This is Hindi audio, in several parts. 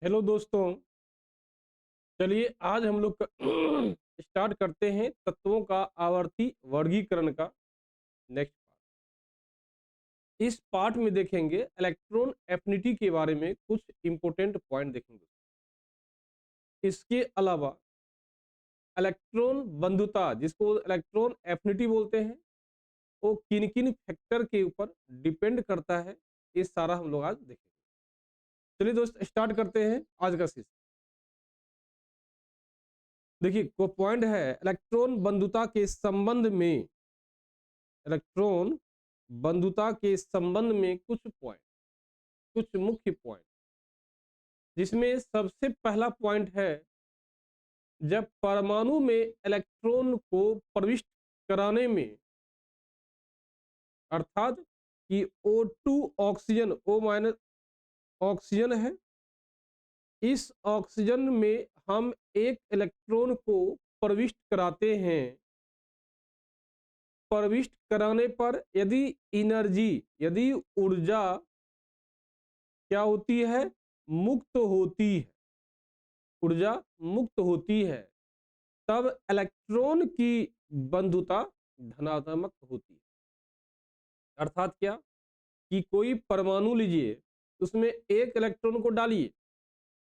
हेलो दोस्तों। चलिए आज हम लोग स्टार्ट करते हैं तत्वों का आवर्ती वर्गीकरण का नेक्स्ट पार्ट। इस पार्ट में देखेंगे इलेक्ट्रॉन एफिनिटी के बारे में कुछ इंपॉर्टेंट पॉइंट देखेंगे। इसके अलावा इलेक्ट्रॉन बंधुता जिसको इलेक्ट्रॉन एफिनिटी बोलते हैं वो किन किन फैक्टर के ऊपर डिपेंड करता है, ये सारा हम लोग आज देखेंगे। चलिए दोस्त स्टार्ट करते हैं आज का सेशन। देखिए वो पॉइंट है इलेक्ट्रॉन बंधुता के संबंध में। इलेक्ट्रॉन बंधुता के संबंध में कुछ पॉइंट, कुछ मुख्य पॉइंट, जिसमें सबसे पहला पॉइंट है जब परमाणु में इलेक्ट्रॉन को प्रविष्ट कराने में, अर्थात कि O2 oxygen, O minus oxygen है, इस ऑक्सीजन में हम एक इलेक्ट्रॉन को प्रविष्ट कराते हैं। प्रविष्ट कराने पर यदि एनर्जी, यदि ऊर्जा क्या होती है, मुक्त होती है, ऊर्जा मुक्त होती है, तब इलेक्ट्रॉन की बंधुता धनात्मक होती है। अर्थात क्या कि कोई परमाणु लीजिए, उसमें एक इलेक्ट्रॉन को डालिए।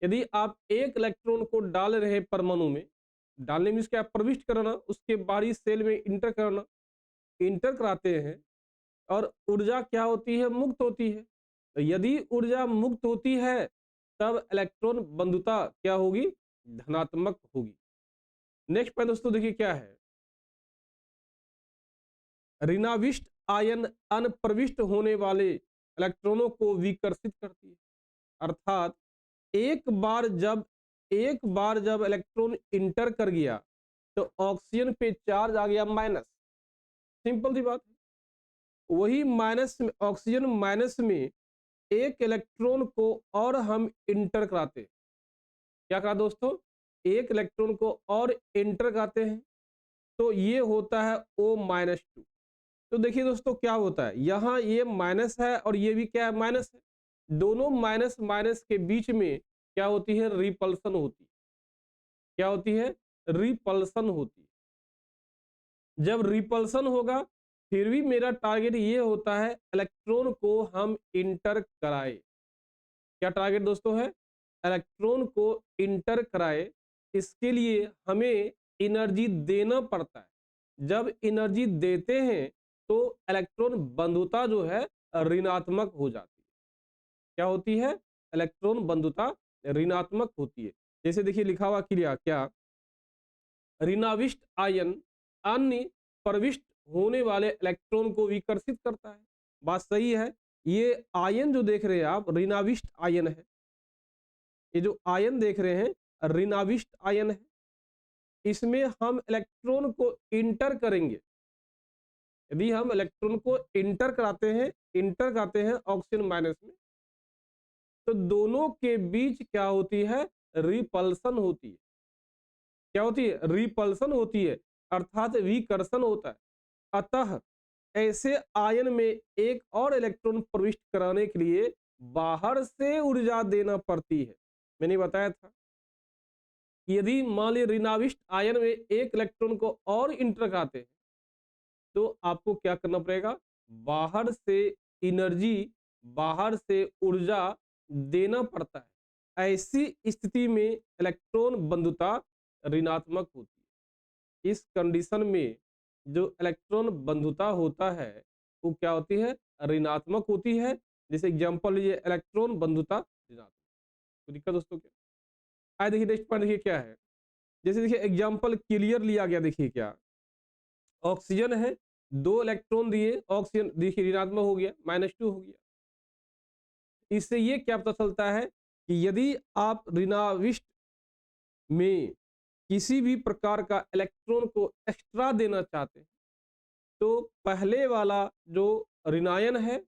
यदि आप एक इलेक्ट्रॉन को डाल रहे हैं परमाणु में, डालने में क्या प्रविष्ट कराना, उसके बाहरी सेल में इंटर कराना, इंटर कराते हैं और ऊर्जा क्या होती है, मुक्त होती है। तो यदि ऊर्जा मुक्त होती है तब इलेक्ट्रॉन बंधुता क्या होगी, धनात्मक होगी। नेक्स्ट पॉइंट दोस्तों देखिए क्या है, ऋणाविष्ट आयन अनप्रविष्ट होने वाले इलेक्ट्रॉनों को विकर्षित करती है। अर्थात एक बार जब इलेक्ट्रॉन इंटर कर गया तो ऑक्सीजन पे चार्ज आ गया माइनस, सिंपल सी बात है। वही माइनस में, ऑक्सीजन माइनस में एक इलेक्ट्रॉन को और हम इंटर कराते हैं। क्या कहा दोस्तों, एक इलेक्ट्रॉन को और इंटर कराते हैं तो ये होता है O-2। तो देखिए दोस्तों क्या होता है, यहाँ ये माइनस है और ये भी क्या है, माइनस है। दोनों माइनस माइनस के बीच में क्या होती है, रिपल्सन होती है। क्या होती है, रिपल्सन होती है। जब रिपल्सन होगा फिर भी मेरा टारगेट ये होता है इलेक्ट्रॉन को हम इंटर कराए। क्या टारगेट दोस्तों है, इलेक्ट्रॉन को इंटर कराए। इसके लिए हमें एनर्जी देना पड़ता है। जब एनर्जी देते हैं तो इलेक्ट्रॉन बंधुता जो है ऋणात्मक हो जाती है। क्या होती है, इलेक्ट्रॉन बंधुता ऋणात्मक होती है। जैसे देखिए लिखा हुआ क्रिया, क्या ऋणाविष्ट आयन अन्य प्रविष्ट होने वाले इलेक्ट्रॉन को विकर्षित करता है। बात सही है। ये आयन जो देख रहे हैं आप, ऋणाविष्ट आयन है। ये जो आयन देख रहे हैं ऋणाविष्ट आयन है। इसमें हम इलेक्ट्रॉन को इंटर करेंगे। यदि हम इलेक्ट्रॉन को इंटर कराते हैं, इंटर कराते हैं ऑक्सीजन माइनस में, तो दोनों के बीच क्या होती है, रिपल्सन होती है। क्या होती है, रिपल्सन होती है, अर्थात विकर्षण होता है। अतः ऐसे आयन में एक और इलेक्ट्रॉन प्रविष्ट कराने के लिए बाहर से ऊर्जा देना पड़ती है। मैंने बताया था कि यदि मान लीजिए ऋणाविष्ट आयन में एक इलेक्ट्रॉन को और इंटर कराते हैं तो आपको क्या करना पड़ेगा, बाहर से एनर्जी, बाहर से ऊर्जा देना पड़ता है। ऐसी स्थिति में इलेक्ट्रॉन बंधुता ऋणात्मक होती है। इस कंडीशन में जो इलेक्ट्रॉन बंधुता होता है वो क्या होती है, ऋणात्मक होती है। जैसे एग्जांपल लीजिए, इलेक्ट्रॉन बंधुता ऋणात्मक। तो दिक्कत दोस्तों क्या आए, देखिए नेक्स्ट पॉइंट देखिए क्या है। जैसे देखिए एग्जांपल क्लियर लिया गया, देखिए क्या, ऑक्सीजन है, दो इलेक्ट्रॉन दिए, ऑक्सीजन देखिए ऋणात्मक हो गया, -2 हो गया। इससे ये क्या पता चलता है कि यदि आप ऋणाविष्ट में किसी भी प्रकार का इलेक्ट्रॉन को एक्स्ट्रा देना चाहते हैं तो पहले वाला जो ऋणायन है,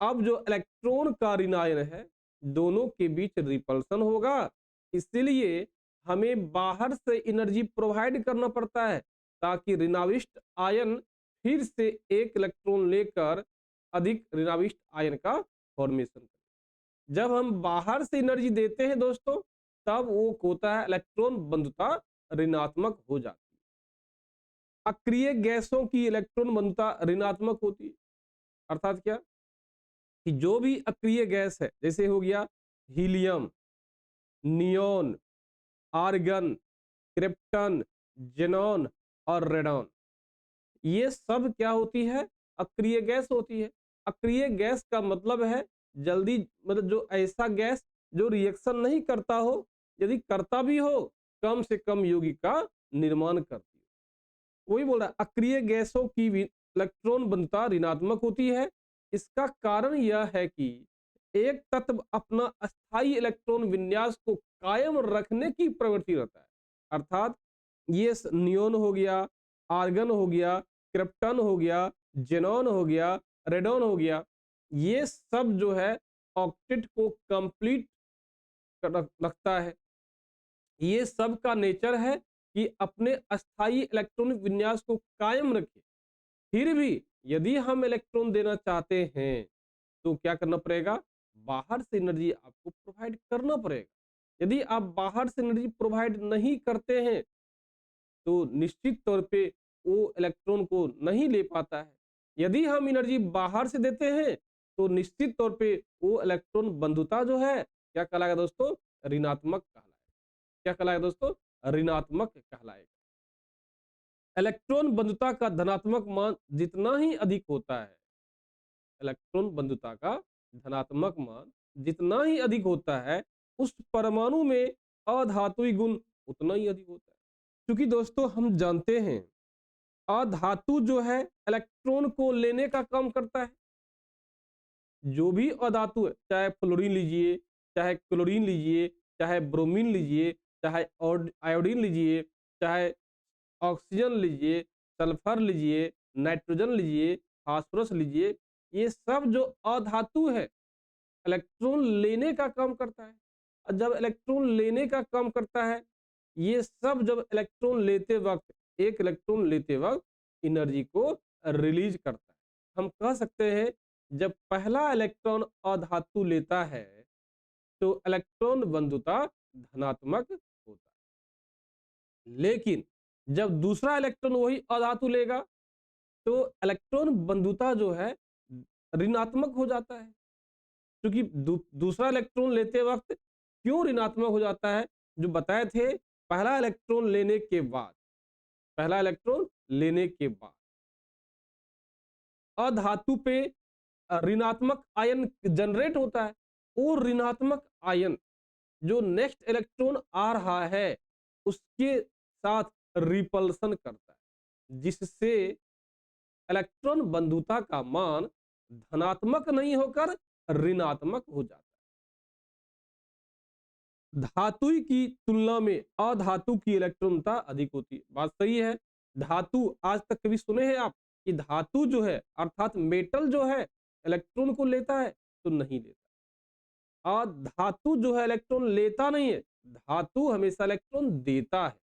अब जो इलेक्ट्रॉन का ऋणायन है, दोनों के बीच रिपल्सन होगा। इसलिए हमें बाहर से एनर्जी प्रोवाइड करना पड़ता है ताकि ऋणाविष्ट आयन फिर से एक इलेक्ट्रॉन लेकर अधिक ऋणाविष्ट आयन का फॉर्मेशन करे। जब हम बाहर से एनर्जी देते हैं दोस्तों, तब वो होता है इलेक्ट्रॉन बंधुता ऋणात्मक हो जाती है। अक्रिय गैसों की इलेक्ट्रॉन बंधुता ऋणात्मक होती है। अर्थात क्या कि जो भी अक्रिय गैस है, जैसे हो गया helium, neon, argon, krypton, xenon और रेडॉन, ये सब क्या होती है? अक्रिय गैस होती है। अक्रिय गैस का मतलब है जल्दी, मतलब जो ऐसा गैस जो रिएक्शन नहीं करता हो, यदि करता भी हो कम से कम यौगिक का निर्माण करती है। वही बोल रहा है अक्रिय गैसों की भी इलेक्ट्रॉन बंधुता ऋणात्मक होती है। इसका कारण यह है कि एक तत्व अपना अस्थायी इलेक्ट्रॉन विन्यास को कायम रखने की प्रवृत्ति रहता है। अर्थात ये नियोन हो गया, आर्गन हो गया, क्रिप्टन हो गया, जेनॉन हो गया, रेडॉन हो गया, ये सब जो है ऑक्टेट को कंप्लीट रखता है। ये सब का नेचर है कि अपने अस्थायी इलेक्ट्रॉनिक विन्यास को कायम रखे। फिर भी यदि हम इलेक्ट्रॉन देना चाहते हैं तो क्या करना पड़ेगा? बाहर से एनर्जी आपको प्रोवाइड करना पड़ेगा। यदि आप बाहर से एनर्जी प्रोवाइड नहीं करते हैं तो निश्चित तौर पे वो इलेक्ट्रॉन को नहीं ले पाता है। यदि हम एनर्जी बाहर से देते हैं तो निश्चित तौर पे वो इलेक्ट्रॉन बंधुता जो है क्या कहलाएगा दोस्तों? ऋणात्मक कहलाएगा। क्या कहलाएगा दोस्तों? ऋणात्मक कहलाएगा। इलेक्ट्रॉन बंधुता का धनात्मक मान जितना ही अधिक होता है, इलेक्ट्रॉन बंधुता का धनात्मक मान जितना ही अधिक होता है, उस परमाणु में अधातुई गुण उतना ही अधिक होता है। क्योंकि दोस्तों हम जानते हैं अधातु जो है इलेक्ट्रॉन को लेने का काम करता है। जो भी अधातु है, चाहे फ्लोरीन लीजिए, चाहे क्लोरीन लीजिए, चाहे ब्रोमीन लीजिए, चाहे आयोडीन लीजिए, चाहे ऑक्सीजन लीजिए, सल्फर लीजिए, नाइट्रोजन लीजिए, फास्फोरस लीजिए, ये सब जो अधातु है इलेक्ट्रॉन लेने का काम करता है। और जब इलेक्ट्रॉन लेने का काम करता है, ये सब जब इलेक्ट्रॉन लेते वक्त, एक इलेक्ट्रॉन लेते वक्त एनर्जी को रिलीज करता है। हम कह सकते हैं जब पहला इलेक्ट्रॉन अधातु लेता है तो इलेक्ट्रॉन बंधुता धनात्मक होता है। लेकिन जब दूसरा इलेक्ट्रॉन वही अधातु लेगा तो इलेक्ट्रॉन बंधुता जो है ऋणात्मक हो जाता है। क्योंकि दूसरा इलेक्ट्रॉन लेते वक्त क्यों ऋणात्मक हो जाता है? जो बताए थे, पहला इलेक्ट्रॉन लेने के बाद, पहला इलेक्ट्रॉन लेने के बाद अधातु पे ऋणात्मक आयन जनरेट होता है। वो ऋणात्मक आयन जो नेक्स्ट इलेक्ट्रॉन आ रहा है उसके साथ रिपल्सन करता है, जिससे इलेक्ट्रॉन बंधुता का मान धनात्मक नहीं होकर ऋणात्मक हो जाता है। धातु की तुलना में अधातु की इलेक्ट्रॉनता अधिक होती है। बात सही है। धातु आज तक कभी सुने हैं आप कि धातु जो है अर्थात मेटल जो है इलेक्ट्रॉन को लेता है? तो नहीं लेता। और धातु जो है इलेक्ट्रॉन लेता नहीं है, धातु हमेशा इलेक्ट्रॉन देता है।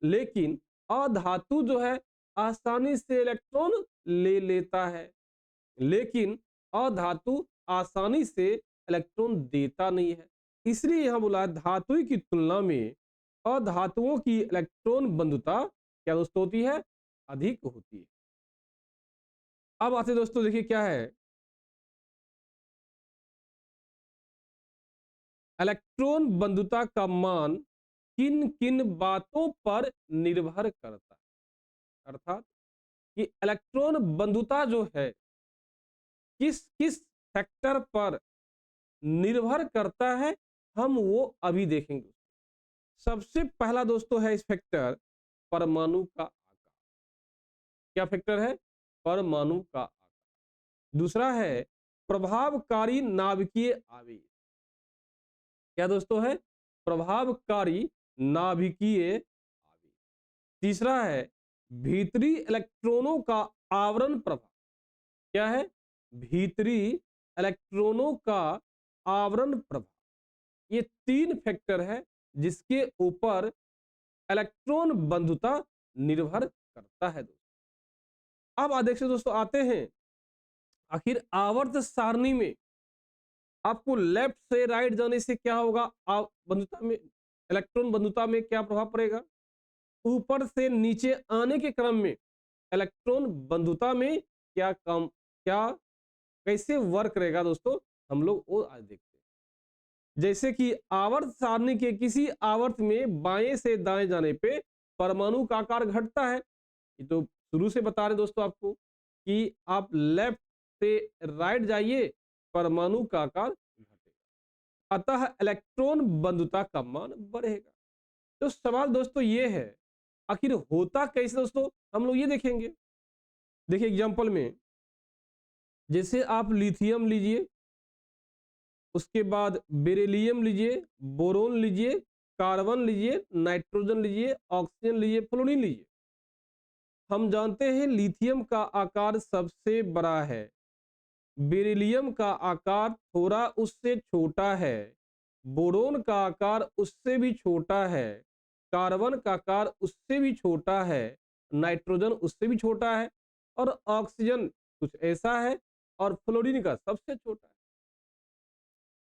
लेकिन अधातु जो है आसानी से इलेक्ट्रॉन ले लेता है, लेकिन अधातु आसानी से इलेक्ट्रॉन देता नहीं है। इसलिए यहां बोला धातु की तुलना में अधातुओं की इलेक्ट्रॉन बंधुता क्या दोस्तों होती है? अधिक होती है। अब आते दोस्तों देखिए क्या है, इलेक्ट्रॉन बंधुता का मान किन किन बातों पर निर्भर करता है। अर्थात कि इलेक्ट्रॉन बंधुता जो है किस किस फैक्टर पर निर्भर करता है, हम वो अभी देखेंगे। सबसे पहला दोस्तों है इस फैक्टर परमाणु का आकार। क्या फैक्टर है? परमाणु का आकार। दूसरा है प्रभावकारी नाभिकीय आवेश। क्या दोस्तों है? प्रभावकारी नाभिकीय आवेश। तीसरा है भीतरी इलेक्ट्रॉनों का आवरण प्रभाव। क्या है? भीतरी इलेक्ट्रॉनों का आवरण प्रभाव। ये तीन फैक्टर है जिसके ऊपर इलेक्ट्रॉन बंधुता निर्भर करता है दोस्तों। अब देखिए दोस्तों आते हैं आखिर आवर्त सारणी में आपको लेफ्ट से राइट जाने से क्या होगा, आप बंधुता में, इलेक्ट्रॉन बंधुता में क्या प्रभाव पड़ेगा, ऊपर से नीचे आने के क्रम में इलेक्ट्रॉन बंधुता में क्या काम, क्या कैसे वर्क करेगा दोस्तों, हम लोग वो आज देखते हैं। जैसे कि आवर्त सारणी के किसी आवर्त में बाएं से दाएं जाने पे परमाणु का आकार घटता है, ये तो शुरू से बता रहे दोस्तों आपको कि आप लेफ्ट से राइट जाइए, परमाणु का आकार घटेगा, अतः इलेक्ट्रॉन बंधुता का मान बढ़ेगा। तो सवाल दोस्तों ये है, आखिर होता कैसे दोस्तों, हम लोग ये देखेंगे। देखिए एग्जांपल में, जैसे आप लिथियम लीजिए, उसके बाद बेरिलियम लीजिए, बोरोन लीजिए, कार्बन लीजिए, नाइट्रोजन लीजिए, ऑक्सीजन लीजिए, फ्लोरीन लीजिए। हम जानते हैं लिथियम का आकार सबसे बड़ा है, बेरिलियम का आकार थोड़ा उससे छोटा है, बोरोन का आकार उससे भी छोटा है, कार्बन का आकार उससे भी छोटा है, नाइट्रोजन उससे भी छोटा है, और ऑक्सीजन कुछ ऐसा है, और फ्लोरीन का सबसे छोटा है।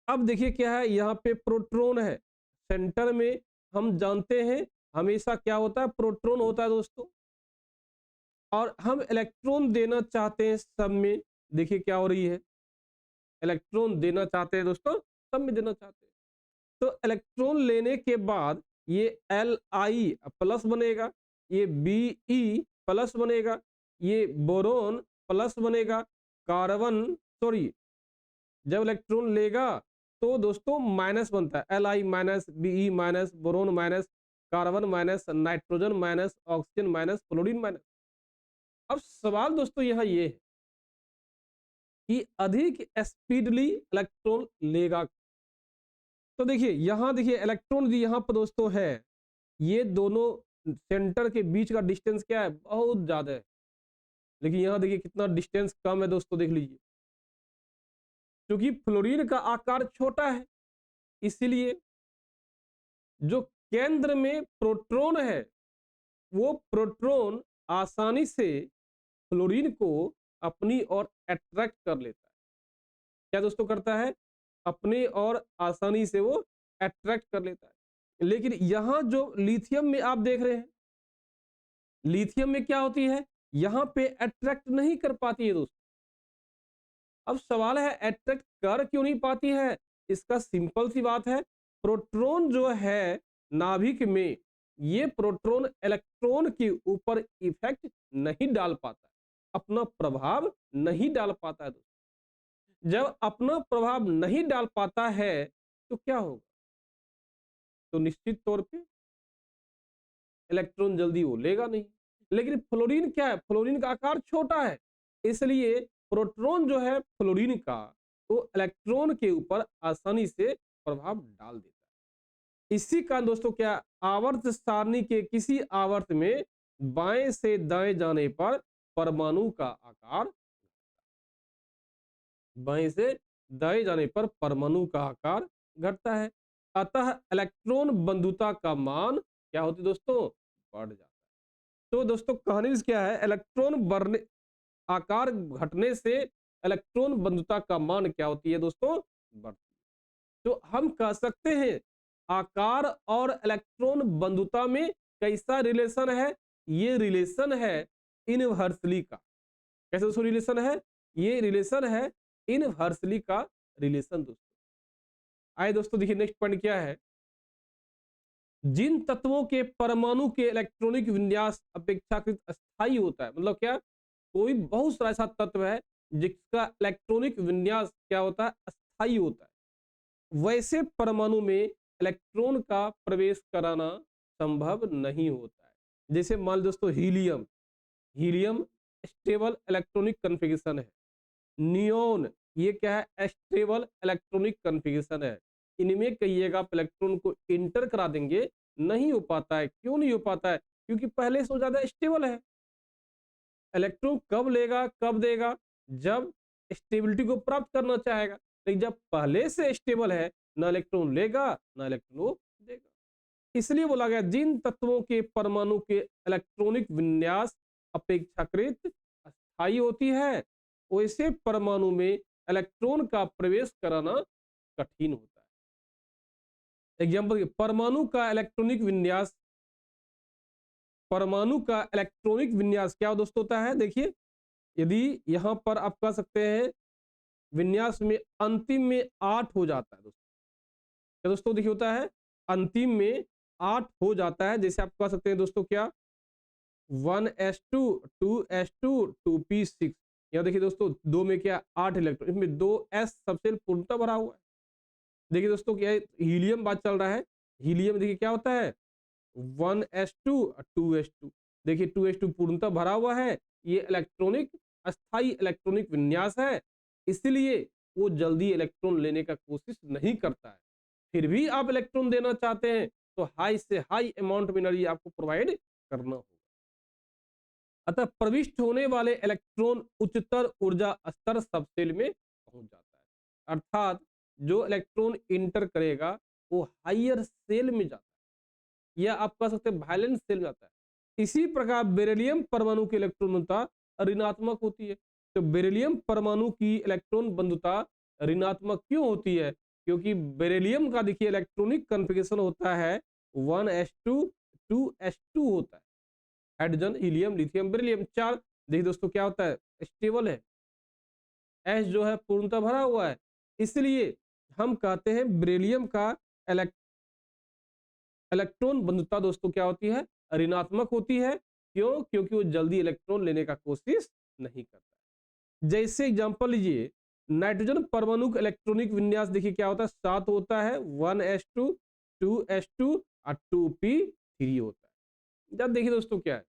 अब देखिए क्या है, यहाँ पे प्रोटॉन है सेंटर में, हम जानते हैं हमेशा क्या होता है, प्रोटॉन होता है दोस्तों, और हम इलेक्ट्रॉन देना चाहते हैं सब में, देखिए क्या हो रही है, इलेक्ट्रॉन देना चाहते हैं दोस्तों, सब में देना चाहते हैं। तो इलेक्ट्रॉन लेने के बाद ये Li प्लस बनेगा, ये Be प्लस बनेगा, ये बोरोन प्लस बनेगा, कार्बन, सॉरी, जब इलेक्ट्रॉन लेगा तो दोस्तों माइनस बनता है, Li minus, Be minus, boron minus, carbon minus, nitrogen minus, oxygen minus, fluorine minus. अब सवाल दोस्तों यहाँ ये है कि अधिक स्पीडली इलेक्ट्रॉन लेगा। तो देखिए यहाँ, देखिए इलेक्ट्रॉन यहाँ पर दोस्तों है, ये दोनों सेंटर के बीच का डिस्टेंस क्या है, बहुत ज्यादा है, लेकिन यहाँ देखिए कितना डिस्टेंस कम है दोस्तों, देख लीजिए, क्योंकि फ्लोरीन का आकार छोटा है, इसीलिए जो केंद्र में प्रोटॉन है, वो प्रोटॉन आसानी से फ्लोरीन को अपनी ओर अट्रैक्ट कर लेता है। क्या दोस्तों करता है, अपने और आसानी से वो अट्रैक्ट कर लेता है। लेकिन यहां जो लिथियम में आप देख रहे हैं, लिथियम में क्या होती है, यहां पे अट्रैक्ट नहीं कर पाती है दोस्तों। अब सवाल है अट्रैक्ट कर क्यों नहीं पाती है, इसका सिंपल सी बात है, प्रोटॉन जो है नाभिक में, ये प्रोटॉन इलेक्ट्रॉन के ऊपर इफेक्ट नहीं डाल पाता है, अपना प्रभाव नहीं डाल पाता है दोस्तों। जब अपना प्रभाव नहीं डाल पाता है तो क्या होगा, तो निश्चित तौर पे इलेक्ट्रॉन जल्दी वो लेगा नहीं। लेकिन फ्लोरीन क्या है, फ्लोरीन का आकार छोटा है, इसलिए प्रोटॉन जो है फ्लोरीन का, वो इलेक्ट्रॉन के ऊपर आसानी से प्रभाव डाल देता है। इसी का दोस्तों क्या, आवर्त सारणी के किसी आवर्त में बाएं से दाएं जाने पर परमाणु का आकार, बाएं से दाएं जाने पर परमाणु का आकार घटता है, अतः इलेक्ट्रॉन बंधुता का मान क्या होती है दोस्तों, बढ़ जाता है। तो दोस्तों कहानी क्या है, इलेक्ट्रॉन बढ़ने, आकार घटने से इलेक्ट्रॉन बंधुता का मान क्या होती है दोस्तों, बढ़ती है। तो हम कह सकते हैं आकार और इलेक्ट्रॉन बंधुता में कैसा रिलेशन है, ये रिलेशन है इनवर्सली का। कैसे दोस्तों रिलेशन है, ये रिलेशन है इनवर्सली का रिलेशन दोस्तों। आए दोस्तों देखिए नेक्स्ट पॉइंट क्या है, जिन तत्वों के परमाणु के इलेक्ट्रॉनिक विन्यास अपेक्षाकृत अस्थायी होता है, मतलब क्या, कोई बहुत सारा ऐसा तत्व है जिसका इलेक्ट्रॉनिक विन्यास क्या होता है, अस्थायी होता है, वैसे परमाणु में इलेक्ट्रॉन का प्रवेश कराना संभव नहीं होता है। जैसे मान लो दोस्तों helium, helium stable electronic configuration है, नियोन ये क्या है, स्टेबल इलेक्ट्रॉनिक कन्फिगरेशन है, इनमें कहिएगा आप इलेक्ट्रॉन को इंटर करा देंगे, नहीं हो पाता है। क्यों नहीं हो पाता है, क्योंकि पहले से ज्यादा स्टेबल है। इलेक्ट्रॉन कब लेगा कब देगा, जब स्टेबिलिटी को प्राप्त करना चाहेगा, लेकिन जब पहले से स्टेबल है, ना इलेक्ट्रॉन लेगा ना इलेक्ट्रॉन वो देगा। इसलिए बोला गया जिन तत्वों के परमाणु के इलेक्ट्रॉनिक विन्यास अपेक्षाकृत अस्थायी होती है, वैसे परमाणु में इलेक्ट्रॉन का प्रवेश कराना कठिन होता है। एग्जाम्पल, परमाणु का इलेक्ट्रॉनिक विन्यास, परमाणु का इलेक्ट्रॉनिक विन्यास क्या दोस्तों होता है? देखिए, यदि यहां पर आप कह सकते हैं विन्यास में अंतिम में 8 हो जाता है दोस्तों, क्या दोस्तों देखिए होता है अंतिम में 8 हो जाता है, जैसे आप कह सकते हैं दोस्तों क्या 1s2 2s2 2p6। यहाँ देखिए दोस्तों 2 में क्या 8 इलेक्ट्रॉन, इसमें 2s सबसे पूर्णतः भरा हुआ है। देखिए दोस्तों क्या हीलियम बात चल रहा है, हीलियम देखिए क्या होता है 1s2 2s2, देखिए 2s2 पूर्णतः भरा हुआ है, ये इलेक्ट्रॉनिक अस्थाई इलेक्ट्रॉनिक विन्यास है, इसलिए वो जल्दी इलेक्ट्रॉन लेने का कोशिश नहीं करता है। फिर भी आप इलेक्ट्रॉन देना चाहते हैं तो हाई से हाई अमाउंट में एनर्जी आपको प्रोवाइड करना होगा। अतः प्रविष्ट होने वाले इलेक्ट्रॉन उच्चतर ऊर्जा स्तर सबसेल में पहुंच जाता है, अर्थात जो इलेक्ट्रॉन इंटर करेगा वो हायर सेल में जाता है, या आप कह सकते हैं वैलेंस सेल में जाता है। इसी प्रकार बेरिलियम परमाणु की इलेक्ट्रॉन बंधुता ऋणात्मक होती है। तो बेरिलियम परमाणु की इलेक्ट्रॉन बंधुता ऋणात्मक क्यों होती है? क्योंकि बेरिलियम का देखिए इलेक्ट्रॉनिक कॉन्फ़िगरेशन होता है 1s2 2s2 होता है, हाइड्रोजन हीलियम लिथियम बेरिलियम 4। देखिए दोस्तों क्या होता है स्टेबल है, एस जो है पूर्णतः भरा हुआ है, इसलिए हम कहते हैं बेरिलियम का इलेक्ट्रॉन बंधुता दोस्तों क्या होती है ऋणात्मक होती है। क्यों? क्योंकि वो जल्दी इलेक्ट्रॉन लेने का कोशिश नहीं करता। जैसे एग्जांपल लीजिए नाइट्रोजन परमाणु का इलेक्ट्रॉनिक विन्यास देखिए क्या होता है 7 होता है, 1s2 2s2 और 2p3 होता है। जब देखिए दोस्तों क्या है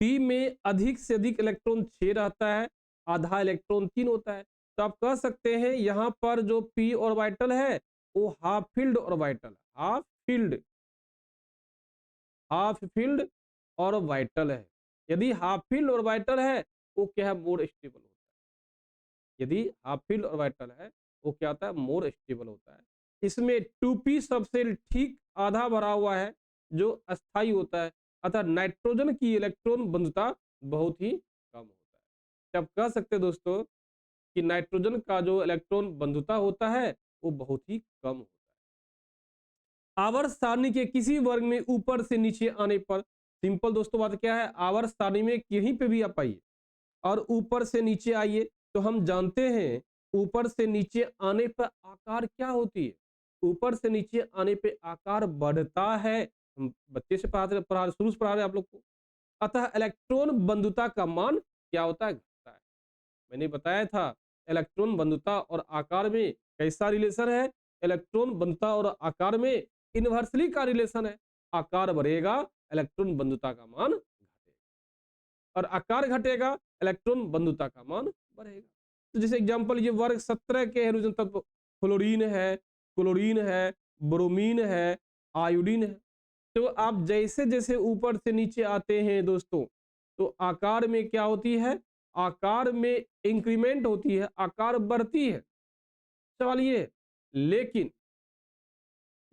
p में अधिक से अधिक इलेक्ट्रॉन 6 रहता है, आधा इलेक्ट्रॉन 3 होता है। तो आप कह सकते हैं यहाँ पर जो p ऑर्बिटल है वो half filled orbital, half filled orbital है। यदि हाफ फील्ड ऑर्बिटल है वो क्या है मोर स्टेबल होता है। यदि हाफ फील्ड ऑर्बिटल है वो क्या होता है मोर स्टेबल होता है। इसमें 2p सबसेल ठीक आधा भरा हुआ है जो अस्थाई होता है, अतः नाइट्रोजन की इलेक्ट्रॉन बंधुता बहुत ही कम होता है। आप कह सकते हैं दोस्तों कि नाइट्रोजन का जो इलेक्ट्रॉन बंधुता होता है वो बहुत ही कम होता है। आवर्त सारणी के किसी वर्ग में ऊपर से नीचे आने पर, सिंपल दोस्तों बात क्या है आवर्त सारणी में कहीं पे भी आप आइए और ऊपर से नीचे आइए तो हम जानते हैं ऊपर से नीचे आने पर आकार क्या होती है, ऊपर से नीचे आने पे आकार बढ़ता है। हम बच्चे से पढ़ा शुरू से पढ़ा रहे हैं आप लोग को। अतः इलेक्ट्रॉन बंधुता का मान क्या होता है घटता है। मैंने बताया था इलेक्ट्रॉन बंधुता और आकार में कैसा रिलेशन है, इलेक्ट्रॉन बंधुता और आकार में इनवर्सली का रिलेशन है। आकार बढ़ेगा इलेक्ट्रॉन बंधुता का मान घटेगा, और आकार घटेगा इलेक्ट्रॉन बंधुता का मान बढ़ेगा। तो जैसे एग्जांपल ये वर्ग 17 के हाइड्रोजन तत्व फ्लोरीन है, क्लोरीन है, ब्रोमीन है, आयोडीन है। तो आप जैसे जैसे ऊपर से नीचे आते हैं दोस्तों तो आकार में क्या होती है, आकार में इंक्रीमेंट होती है, आकार बढ़ती है। सवाल ये है,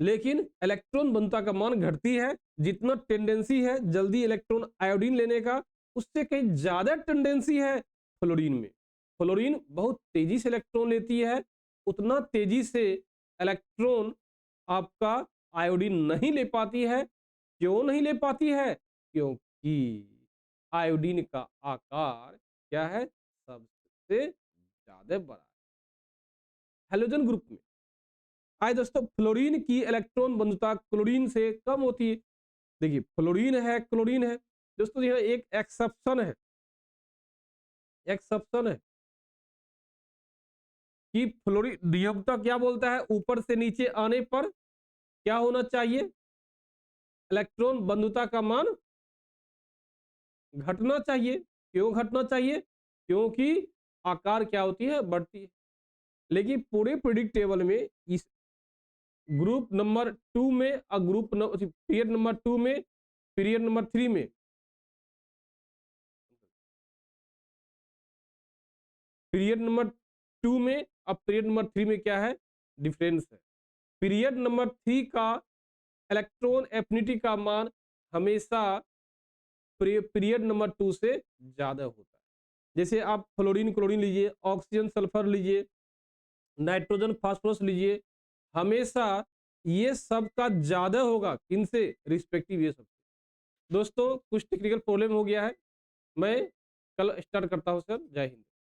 लेकिन इलेक्ट्रॉन बंधुता का मान घटती है। जितना टेंडेंसी है जल्दी इलेक्ट्रॉन आयोडीन लेने का उससे कहीं ज्यादा टेंडेंसी है फ्लोरीन में। फ्लोरीन बहुत तेजी से इलेक्ट्रॉन लेती है, उतना तेजी से इलेक्ट्रॉन आपका आयोडीन नहीं ले पाती है। क्यों नहीं ले पाती है? क्योंकि आयोडीन का आकार क्या है सबसे ज्यादा बड़ा है हैलोजन ग्रुप में। आए दोस्तों फ्लोरीन की इलेक्ट्रॉन बंधुता क्लोरीन से कम होती है। देखिए फ्लोरीन है क्लोरीन है दोस्तों, यह एक एक्सेप्शन है, एक्सेप्शन है कि फ्लोरीन नियमता क्या बोलता है ऊपर से नीचे आने पर क्या होना चाहिए, इलेक्ट्रॉन बंधुता का मान घटना चाहिए। क्यों घटना चाहिए? क्योंकि आकार क्या होती है बढ़ती है। लेकिन पूरे पीरियडिक टेबल में इस ग्रुप नंबर 2 में और पीरियड नंबर 2 में पीरियड नंबर 3 में पीरियड नंबर 2 में अब पीरियड नंबर 3 में क्या है डिफरेंस है। पीरियड नंबर 3 का इलेक्ट्रॉन एफिनिटी का मान हमेशा पीरियड नंबर 2 से ज्यादा होता है। जैसे आप फ्लोरीन क्लोरीन लीजिए, ऑक्सीजन सल्फर लीजिए, नाइट्रोजन फास्फोरस लीजिए, हमेशा ये सब का ज्यादा होगा किनसे, रिस्पेक्टिव ये सब। दोस्तों कुछ टेक्निकल प्रॉब्लम हो गया है, मैं कल स्टार्ट करता हूँ सर। जय हिंद।